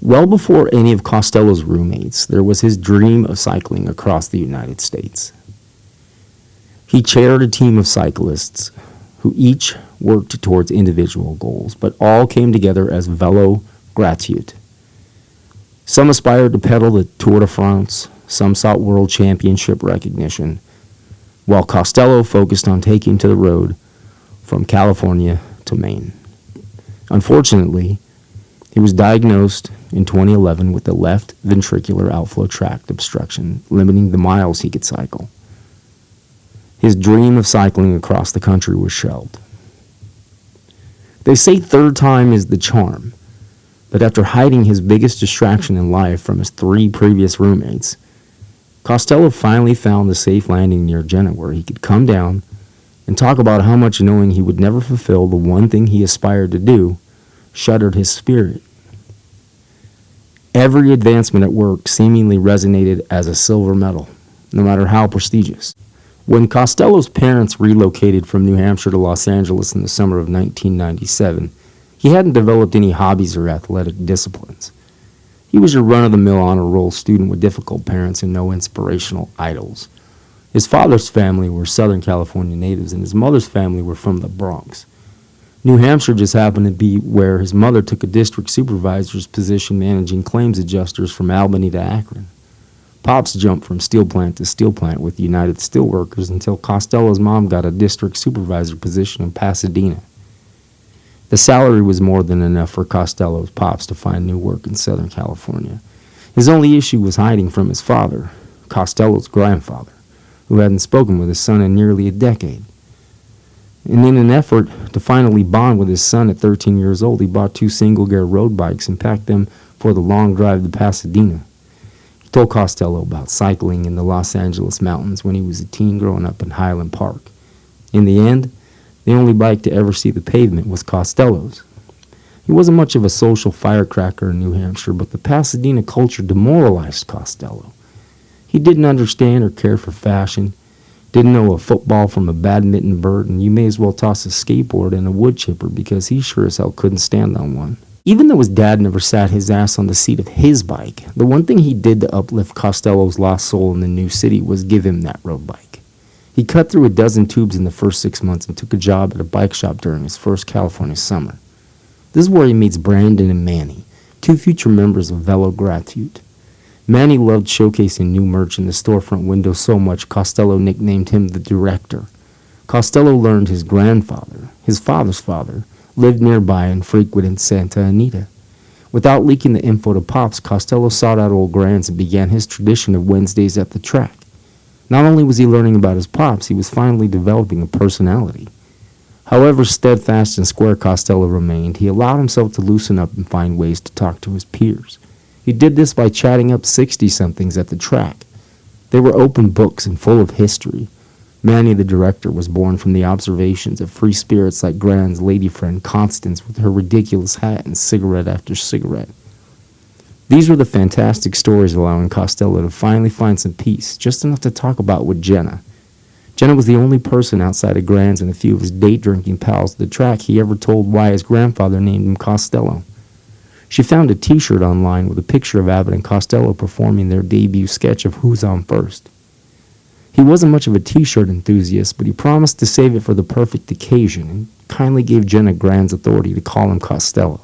Well before any of Costello's roommates, there was his dream of cycling across the United States. He chaired a team of cyclists who each worked towards individual goals, but all came together as velo gratuite. Some aspired to pedal the Tour de France, some sought world championship recognition, while Costello focused on taking to the road from California to Maine. Unfortunately, he was diagnosed in 2011 with a left ventricular outflow tract obstruction, limiting the miles he could cycle. His dream of cycling across the country was shelved. They say third time is the charm, but after hiding his biggest distraction in life from his 3 previous roommates, Costello finally found the safe landing near Jenna where he could come down and talk about how much knowing he would never fulfill the one thing he aspired to do shuddered his spirit. Every advancement at work seemingly resonated as a silver medal, no matter how prestigious. When Costello's parents relocated from New Hampshire to Los Angeles in the summer of 1997, he hadn't developed any hobbies or athletic disciplines. He was your run-of-the-mill honor roll student with difficult parents and no inspirational idols. His father's family were Southern California natives, and his mother's family were from the Bronx. New Hampshire just happened to be where his mother took a district supervisor's position managing claims adjusters from Albany to Akron. Pops jumped from steel plant to steel plant with United Steelworkers until Costello's mom got a district supervisor position in Pasadena. The salary was more than enough for Costello's pops to find new work in Southern California. His only issue was hiding from his father, Costello's grandfather, who hadn't spoken with his son in nearly a decade. And in an effort to finally bond with his son at 13 years old, he bought 2 single-gear road bikes and packed them for the long drive to Pasadena. He told Costello about cycling in the Los Angeles mountains when he was a teen growing up in Highland Park. In the end, the only bike to ever see the pavement was Costello's. He wasn't much of a social firecracker in New Hampshire, but the Pasadena culture demoralized Costello. He didn't understand or care for fashion, didn't know a football from a badminton bird, and you may as well toss a skateboard and a wood chipper because he sure as hell couldn't stand on one. Even though his dad never sat his ass on the seat of his bike, the one thing he did to uplift Costello's lost soul in the new city was give him that road bike. He cut through a dozen tubes in the first 6 months and took a job at a bike shop during his first California summer. This is where he meets Brandon and Manny, 2 future members of Velo Gratuite. Manny loved showcasing new merch in the storefront window so much Costello nicknamed him the Director. Costello learned his grandfather, his father's father, lived nearby and frequented Santa Anita. Without leaking the info to Pops, Costello sought out old grands and began his tradition of Wednesdays at the track. Not only was he learning about his pops, he was finally developing a personality. However steadfast and square Costello remained, he allowed himself to loosen up and find ways to talk to his peers. He did this by chatting up 60-somethings at the track. They were open books and full of history. Manny, the Director, was born from the observations of free spirits like Grand's lady friend Constance with her ridiculous hat and cigarette after cigarette. These were the fantastic stories allowing Costello to finally find some peace, just enough to talk about with Jenna. Jenna was the only person outside of Grand's and a few of his date-drinking pals at the track he ever told why his grandfather named him Costello. She found a t-shirt online with a picture of Abbott and Costello performing their debut sketch of Who's On First. He wasn't much of a t-shirt enthusiast, but he promised to save it for the perfect occasion and kindly gave Jenna Grand's authority to call him Costello.